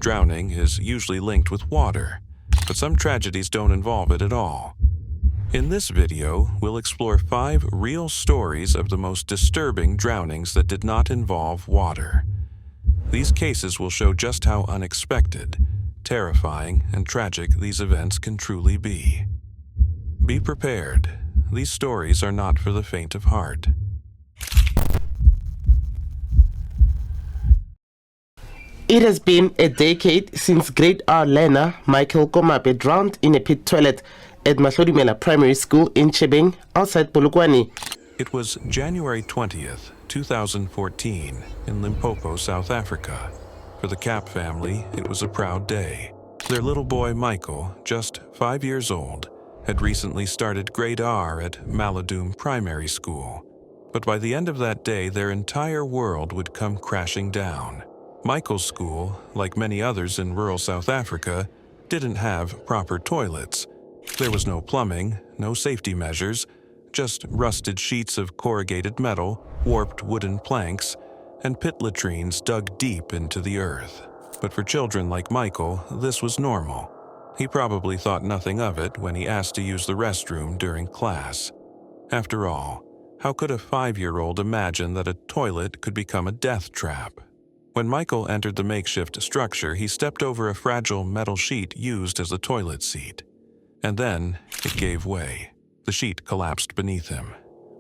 Drowning is usually linked with water, but some tragedies don't involve it at all. In this video, we'll explore 5 real stories of the most disturbing drownings that did not involve water. These cases will show just how unexpected, terrifying, and tragic these events can truly be. Be prepared. These stories are not for the faint of heart. It has been a decade since grade R learner Michael Kumabe drowned in a pit toilet at Mahlodimela Primary School in Chebeng, outside Polokwane. It was January 20th, 2014, in Limpopo, South Africa. For the Cap family, it was a proud day. Their little boy Michael, just 5 years old, had recently started grade R at Mahlodime Primary School. But by the end of that day, their entire world would come crashing down. Michael's school, like many others in rural South Africa, didn't have proper toilets. There was no plumbing, no safety measures, just rusted sheets of corrugated metal, warped wooden planks, and pit latrines dug deep into the earth. But for children like Michael, this was normal. He probably thought nothing of it when he asked to use the restroom during class. After all, how could a 5-year-old imagine that a toilet could become a death trap? When Michael entered the makeshift structure, he stepped over a fragile metal sheet used as a toilet seat. And then it gave way. The sheet collapsed beneath him.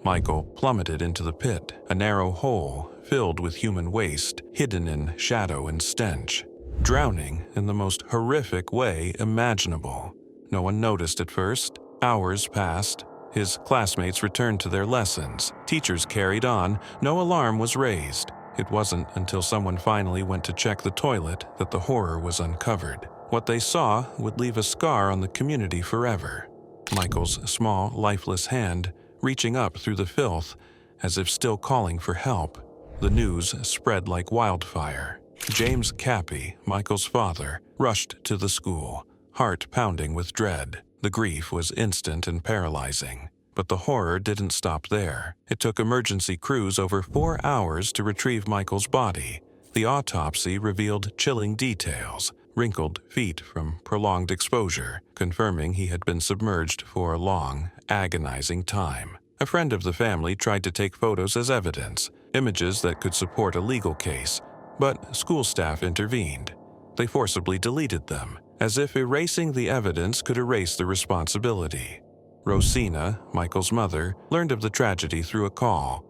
Michael plummeted into the pit, a narrow hole filled with human waste, hidden in shadow and stench, drowning in the most horrific way imaginable. No one noticed at first. Hours passed. His classmates returned to their lessons. Teachers carried on. No alarm was raised. It wasn't until someone finally went to check the toilet that the horror was uncovered. What they saw would leave a scar on the community forever. Michael's small, lifeless hand reaching up through the filth, as if still calling for help. The news spread like wildfire. James Cappy, Michael's father, rushed to the school, heart pounding with dread. The grief was instant and paralyzing. But the horror didn't stop there. It took emergency crews over 4 hours to retrieve Michael's body. The autopsy revealed chilling details: wrinkled feet from prolonged exposure, confirming he had been submerged for a long, agonizing time. A friend of the family tried to take photos as evidence, images that could support a legal case, but school staff intervened. They forcibly deleted them, as if erasing the evidence could erase the responsibility. Rosina, Michael's mother, learned of the tragedy through a call.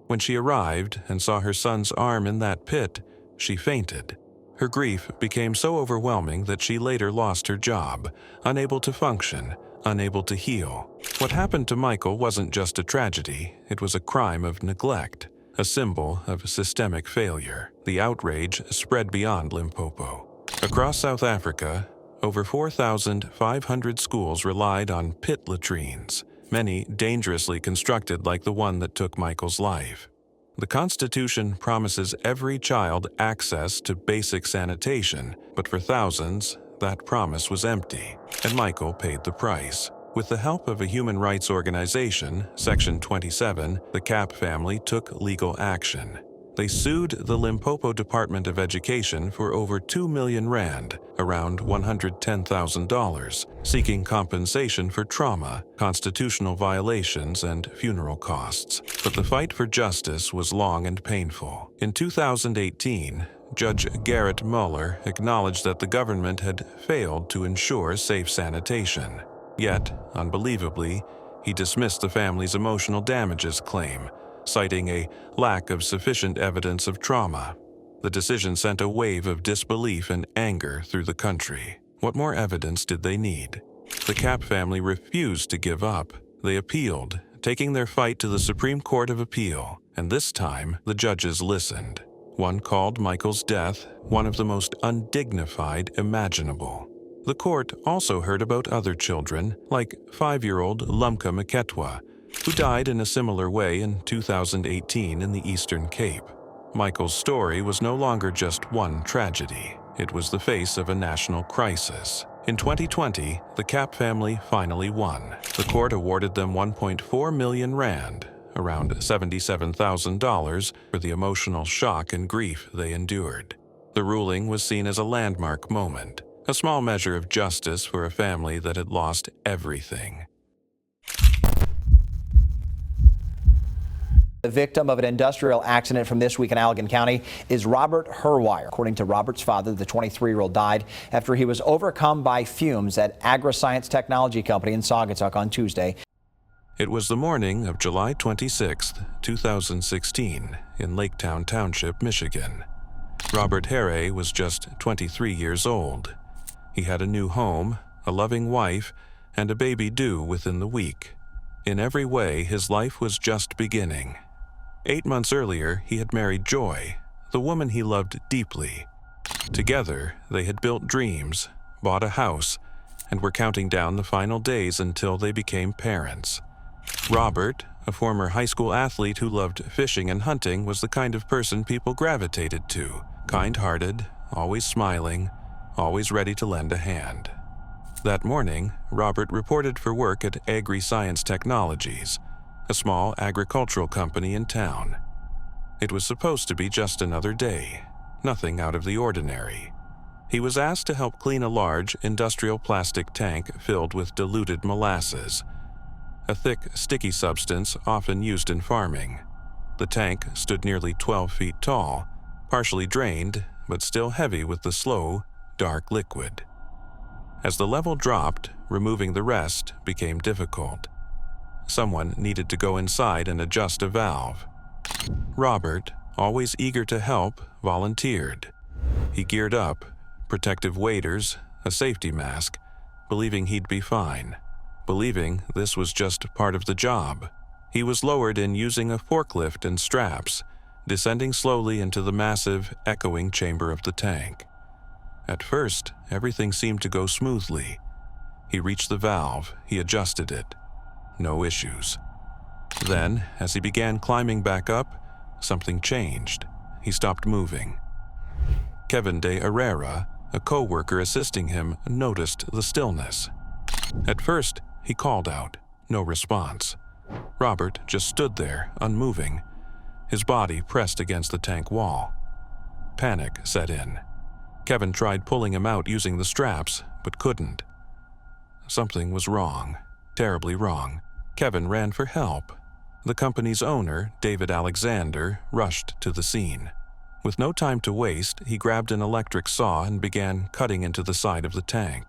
When she arrived and saw her son's arm in that pit, she fainted. Her grief became so overwhelming that she later lost her job, unable to function, unable to heal. What happened to Michael wasn't just a tragedy, it was a crime of neglect, a symbol of systemic failure. The outrage spread beyond Limpopo. Across South Africa, over 4,500 schools relied on pit latrines, many dangerously constructed like the one that took Michael's life. The Constitution promises every child access to basic sanitation, but for thousands, that promise was empty, and Michael paid the price. With the help of a human rights organization, Section 27, the Cap family took legal action. They sued the Limpopo Department of Education for over 2 million rand, around $110,000, seeking compensation for trauma, constitutional violations, and funeral costs. But the fight for justice was long and painful. In 2018, Judge Garrett Muller acknowledged that the government had failed to ensure safe sanitation. Yet, unbelievably, he dismissed the family's emotional damages claim, citing a lack of sufficient evidence of trauma. The decision sent a wave of disbelief and anger through the country. What more evidence did they need? The Cap family refused to give up. They appealed, taking their fight to the Supreme Court of Appeal, and this time the judges listened. One called Michael's death one of the most undignified imaginable. The court also heard about other children, like 5-year-old Lumka Maketwa, who died in a similar way in 2018 in the Eastern Cape. Michael's story was no longer just one tragedy. It was the face of a national crisis. In 2020, the Cap family finally won. The court awarded them 1.4 million rand, around $77,000, for the emotional shock and grief they endured. The ruling was seen as a landmark moment, a small measure of justice for a family that had lost everything. The victim of an industrial accident from this week in Allegan County is Robert Herwire. According to Robert's father, the 23-year-old died after he was overcome by fumes at Agriscience Technology Company in Saugatuck on Tuesday. It was the morning of July 26, 2016, in Laketown Township, Michigan. Robert Herwire was just 23 years old. He had a new home, a loving wife, and a baby due within the week. In every way, his life was just beginning. 8 months earlier, he had married Joy, the woman he loved deeply. Together, they had built dreams, bought a house, and were counting down the final days until they became parents. Robert, a former high school athlete who loved fishing and hunting, was the kind of person people gravitated to, kind-hearted, always smiling, always ready to lend a hand. That morning, Robert reported for work at Agriscience Technologies, a small agricultural company in town. It was supposed to be just another day, nothing out of the ordinary. He was asked to help clean a large industrial plastic tank filled with diluted molasses, a thick, sticky substance often used in farming. The tank stood nearly 12 feet tall, partially drained, but still heavy with the slow, dark liquid. As the level dropped, removing the rest became difficult. Someone needed to go inside and adjust a valve. Robert, always eager to help, volunteered. He geared up, protective waders, a safety mask, believing he'd be fine, believing this was just part of the job. He was lowered in using a forklift and straps, descending slowly into the massive, echoing chamber of the tank. At first, everything seemed to go smoothly. He reached the valve, he adjusted it. No issues. Then, as he began climbing back up, something changed. He stopped moving. Kevin de Herrera, a co-worker assisting him, noticed the stillness. At first, he called out. No response. Robert just stood there, unmoving, his body pressed against the tank wall. Panic set in. Kevin tried pulling him out using the straps, but couldn't. Something was wrong, terribly wrong. Kevin ran for help. The company's owner, David Alexander, rushed to the scene. With no time to waste, he grabbed an electric saw and began cutting into the side of the tank.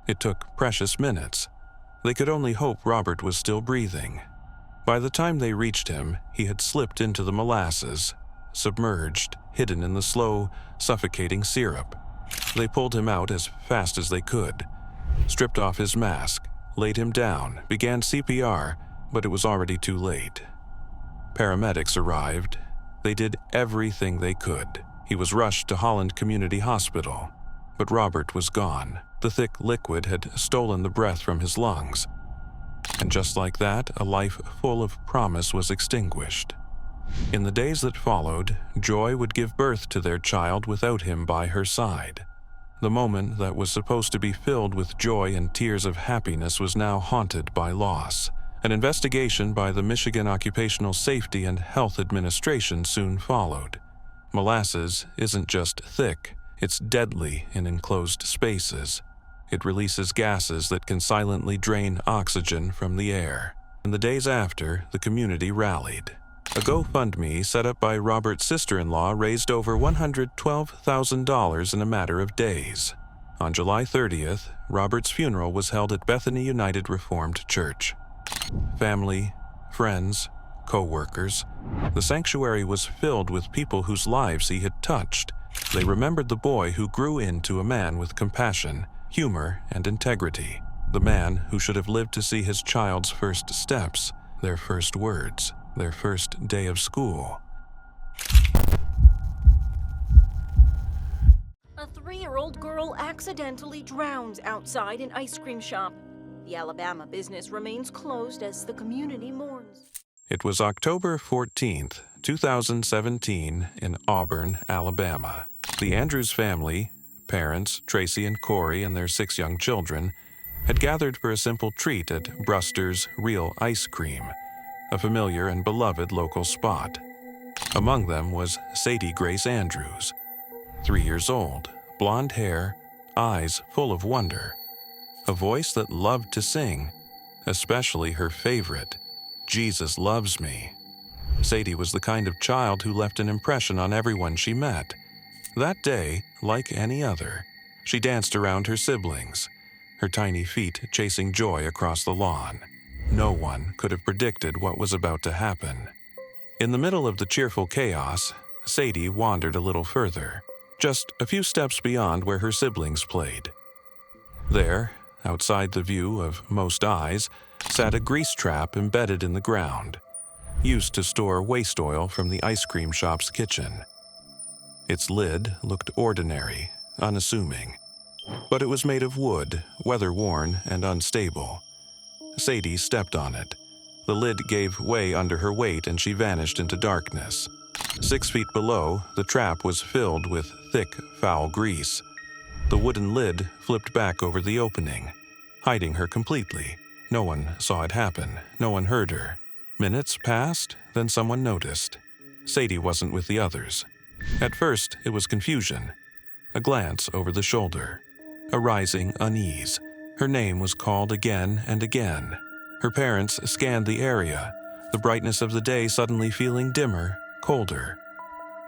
It took precious minutes. They could only hope Robert was still breathing. By the time they reached him, he had slipped into the molasses, submerged, hidden in the slow, suffocating syrup. They pulled him out as fast as they could, stripped off his mask, laid him down, began CPR, but it was already too late. Paramedics arrived. They did everything they could. He was rushed to Holland Community Hospital, but Robert was gone. The thick liquid had stolen the breath from his lungs. And just like that, a life full of promise was extinguished. In the days that followed, Joy would give birth to their child without him by her side. The moment that was supposed to be filled with joy and tears of happiness was now haunted by loss. An investigation by the Michigan Occupational Safety and Health Administration soon followed. Molasses isn't just thick, it's deadly in enclosed spaces. It releases gases that can silently drain oxygen from the air. In the days after, the community rallied. A GoFundMe set up by Robert's sister-in-law raised over $112,000 in a matter of days. On July 30th, Robert's funeral was held at Bethany United Reformed Church. Family, friends, co-workers. The sanctuary was filled with people whose lives he had touched. They remembered the boy who grew into a man with compassion, humor, and integrity. The man who should have lived to see his child's first steps, their first words, their first day of school. A 3-year-old girl accidentally drowns outside an ice cream shop. The Alabama business remains closed as the community mourns. It was October 14th, 2017, in Auburn, Alabama. The Andrews family, parents Tracy and Corey and their 6 young children, had gathered for a simple treat at Bruster's Real Ice Cream, a familiar and beloved local spot. Among them was Sadi Andrews. 3 years old, blonde hair, eyes full of wonder, a voice that loved to sing, especially her favorite, "Jesus Loves Me." Sadie was the kind of child who left an impression on everyone she met. That day, like any other, she danced around her siblings, her tiny feet chasing joy across the lawn. No one could have predicted what was about to happen. In the middle of the cheerful chaos, Sadie wandered a little further, just a few steps beyond where her siblings played. There, outside the view of most eyes, sat a grease trap embedded in the ground, used to store waste oil from the ice cream shop's kitchen. Its lid looked ordinary, unassuming, but it was made of wood, weather-worn and unstable. Sadie stepped on it. The lid gave way under her weight and she vanished into darkness. 6 feet below, the trap was filled with thick, foul grease. The wooden lid flipped back over the opening, hiding her completely. No one saw it happen. No one heard her. Minutes passed, then someone noticed. Sadie wasn't with the others. At first, it was confusion. A glance over the shoulder. A rising unease. Her name was called again and again. Her parents scanned the area, the brightness of the day suddenly feeling dimmer, colder.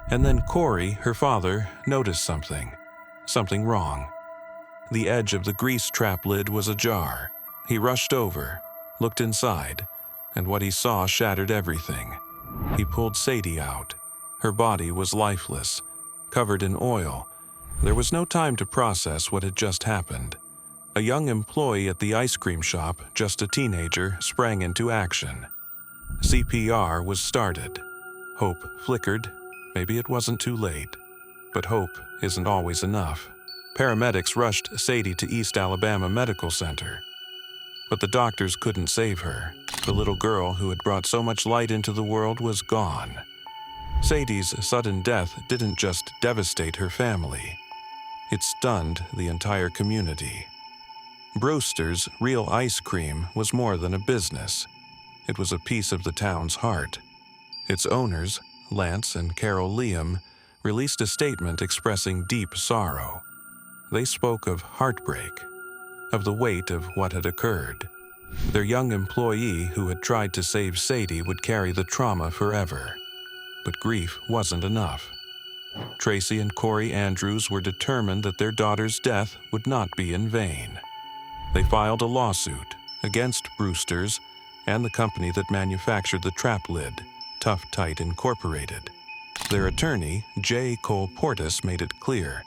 And then Corey, her father, noticed something. Something wrong. The edge of the grease trap lid was ajar. He rushed over, looked inside, and what he saw shattered everything. He pulled Sadie out. Her body was lifeless, covered in oil. There was no time to process what had just happened. A young employee at the ice cream shop, just a teenager, sprang into action. CPR was started. Hope flickered. Maybe it wasn't too late. But hope isn't always enough. Paramedics rushed Sadie to East Alabama Medical Center. But the doctors couldn't save her. The little girl who had brought so much light into the world was gone. Sadie's sudden death didn't just devastate her family. It stunned the entire community. Brewster's Real Ice Cream was more than a business. It was a piece of the town's heart. Its owners, Lance and Carol Liam, released a statement expressing deep sorrow. They spoke of heartbreak, of the weight of what had occurred. Their young employee who had tried to save Sadie would carry the trauma forever. But grief wasn't enough. Tracy and Corey Andrews were determined that their daughter's death would not be in vain. They filed a lawsuit against Brewster's and the company that manufactured the trap lid, Tough Tight Incorporated. Their attorney, J. Cole Portis, made it clear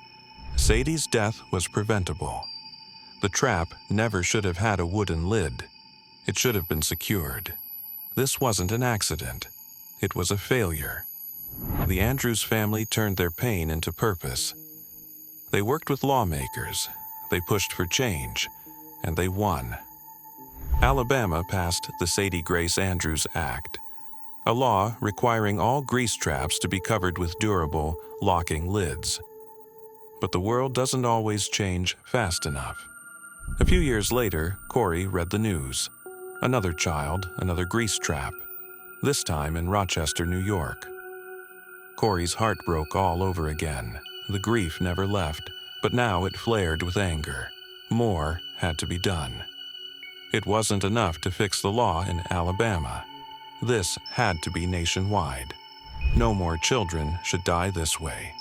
Sadie's death was preventable. The trap never should have had a wooden lid. It should have been secured. This wasn't an accident. It was a failure. The Andrews family turned their pain into purpose. They worked with lawmakers. They pushed for change. And they won. Alabama passed the Sadie Grace Andrews Act, a law requiring all grease traps to be covered with durable, locking lids. But the world doesn't always change fast enough. A few years later, Corey read the news. Another child, another grease trap, this time in Rochester, New York. Corey's heart broke all over again. The grief never left, but now it flared with anger. More had to be done. It wasn't enough to fix the law in Alabama. This had to be nationwide. No more children should die this way.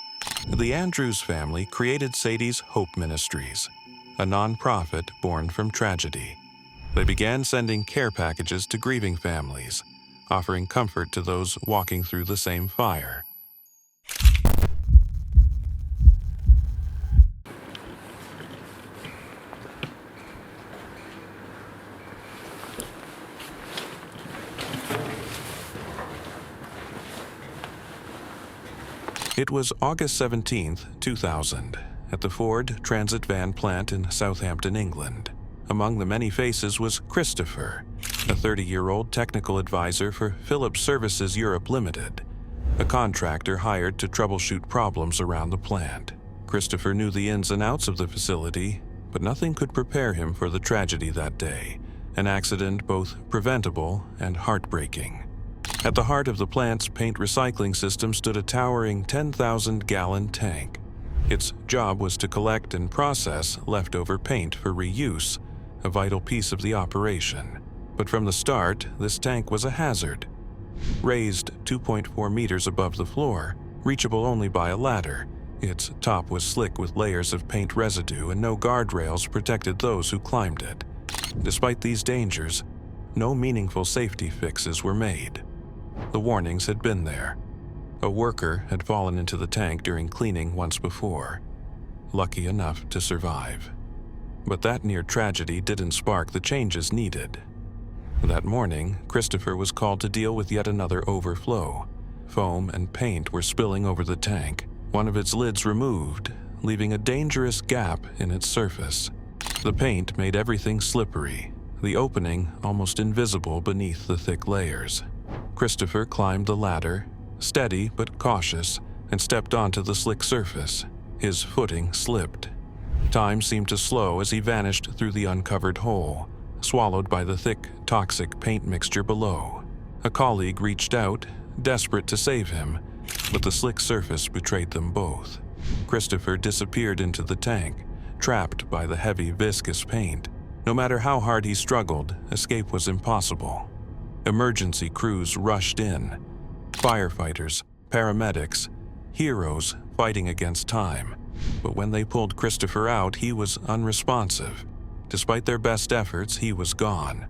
The Andrews family created Sadie's Hope Ministries, a nonprofit born from tragedy. They began sending care packages to grieving families, offering comfort to those walking through the same fire. It was August 17, 2000, at the Ford Transit Van plant in Southampton, England. Among the many faces was Christopher, a 30-year-old technical advisor for Philips Services Europe Limited, a contractor hired to troubleshoot problems around the plant. Christopher knew the ins and outs of the facility, but nothing could prepare him for the tragedy that day, an accident both preventable and heartbreaking. At the heart of the plant's paint recycling system stood a towering 10,000-gallon tank. Its job was to collect and process leftover paint for reuse, a vital piece of the operation. But from the start, this tank was a hazard. Raised 2.4 meters above the floor, reachable only by a ladder, its top was slick with layers of paint residue and no guardrails protected those who climbed it. Despite these dangers, no meaningful safety fixes were made. The warnings had been there. A worker had fallen into the tank during cleaning once before, lucky enough to survive. But that near tragedy didn't spark the changes needed. That morning, Christopher was called to deal with yet another overflow. Foam and paint were spilling over the tank, one of its lids removed, leaving a dangerous gap in its surface. The paint made everything slippery, the opening almost invisible beneath the thick layers. Christopher climbed the ladder, steady but cautious, and stepped onto the slick surface. His footing slipped. Time seemed to slow as he vanished through the uncovered hole, swallowed by the thick, toxic paint mixture below. A colleague reached out, desperate to save him, but the slick surface betrayed them both. Christopher disappeared into the tank, trapped by the heavy, viscous paint. No matter how hard he struggled, escape was impossible. Emergency crews rushed in. Firefighters, paramedics, heroes fighting against time. But when they pulled Christopher out, he was unresponsive. Despite their best efforts, he was gone.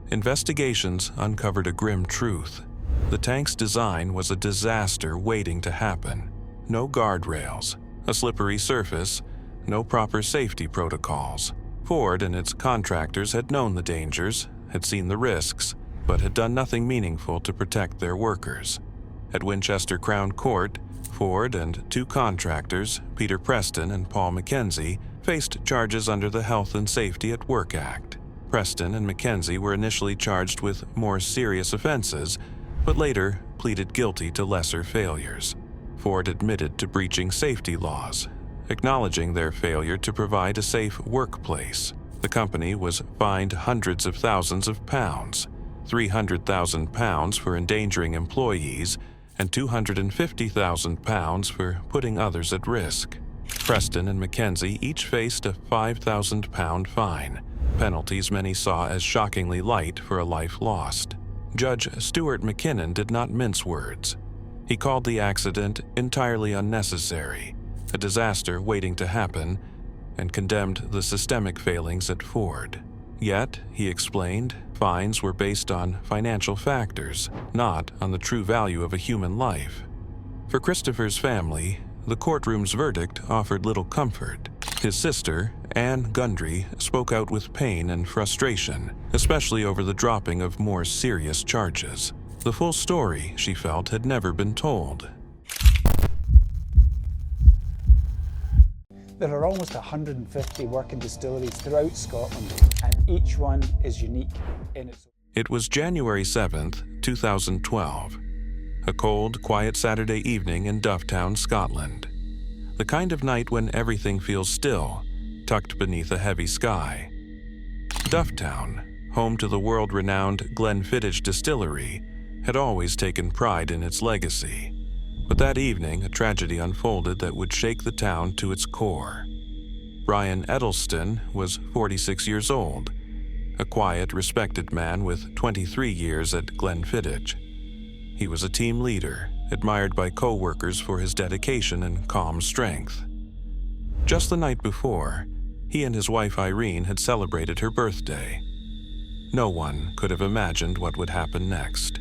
Investigations uncovered a grim truth. The tank's design was a disaster waiting to happen. No guardrails, a slippery surface, no proper safety protocols. Ford and its contractors had known the dangers, had seen the risks, but had done nothing meaningful to protect their workers. At Winchester Crown Court, Ford and two contractors, Peter Preston and Paul McKenzie, faced charges under the Health and Safety at Work Act. Preston and McKenzie were initially charged with more serious offenses, but later pleaded guilty to lesser failures. Ford admitted to breaching safety laws, acknowledging their failure to provide a safe workplace. The company was fined hundreds of thousands of pounds, £300,000 for endangering employees, and £250,000 for putting others at risk. Preston and McKenzie each faced a £5,000 fine, penalties many saw as shockingly light for a life lost. Judge Stuart McKinnon did not mince words. He called the accident entirely unnecessary, a disaster waiting to happen, and condemned the systemic failings at Ford. Yet, he explained, fines were based on financial factors, not on the true value of a human life. For Christopher's family, the courtroom's verdict offered little comfort. His sister, Anne Gundry, spoke out with pain and frustration, especially over the dropping of more serious charges. The full story, she felt, had never been told. There are almost 150 working distilleries throughout Scotland, and each one is unique in its own. It was January 7th, 2012. A cold, quiet Saturday evening in Dufftown, Scotland. The kind of night when everything feels still, tucked beneath a heavy sky. Dufftown, home to the world-renowned Glenfiddich distillery, had always taken pride in its legacy. But that evening, a tragedy unfolded that would shake the town to its core. Brian Edelston was 46 years old, a quiet, respected man with 23 years at Glenfiddich. He was a team leader, admired by co-workers for his dedication and calm strength. Just the night before, he and his wife Irene had celebrated her birthday. No one could have imagined what would happen next.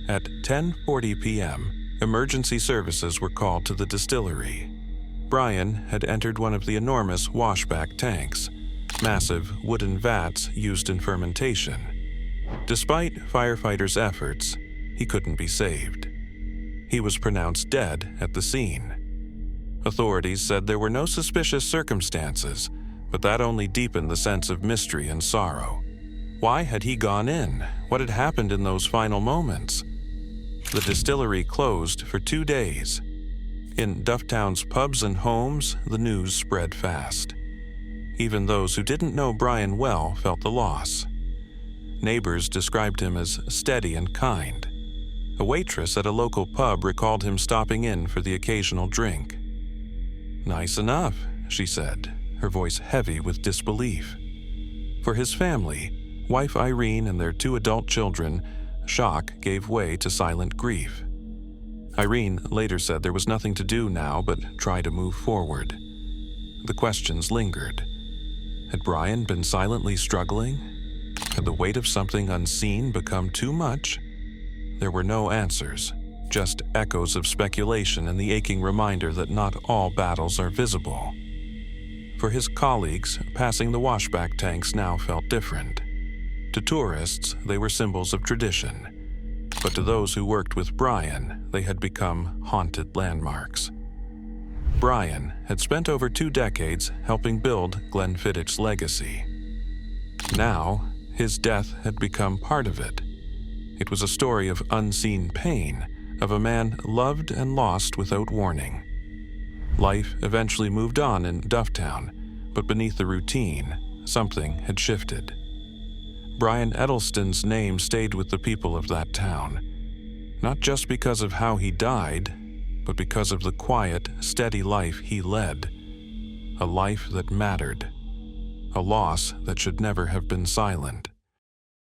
At 10:40 p.m., emergency services were called to the distillery. Brian had entered one of the enormous washback tanks, massive wooden vats used in fermentation. Despite firefighters' efforts, he couldn't be saved. He was pronounced dead at the scene. Authorities said there were no suspicious circumstances, but that only deepened the sense of mystery and sorrow. Why had he gone in? What had happened in those final moments? The distillery closed for 2 days. In Dufftown's pubs and homes, the news spread fast. Even those who didn't know Brian well felt the loss. Neighbors described him as steady and kind. A waitress at a local pub recalled him stopping in for the occasional drink. "Nice enough," she said, her voice heavy with disbelief. For his family, wife Irene and their 2 adult children, shock gave way to silent grief. Irene later said there was nothing to do now but try to move forward. The questions lingered. Had Brian been silently struggling? Had the weight of something unseen become too much? There were no answers, just echoes of speculation and the aching reminder that not all battles are visible. For his colleagues, passing the washback tanks now felt different. To tourists, they were symbols of tradition. But to those who worked with Brian, they had become haunted landmarks. Brian had spent over 2 decades helping build Glenfiddich's legacy. Now, his death had become part of it. It was a story of unseen pain, of a man loved and lost without warning. Life eventually moved on in Dufftown, but beneath the routine, something had shifted. Brian Edelston's name stayed with the people of that town, not just because of how he died, but because of the quiet, steady life he led. A life that mattered. A loss that should never have been silent.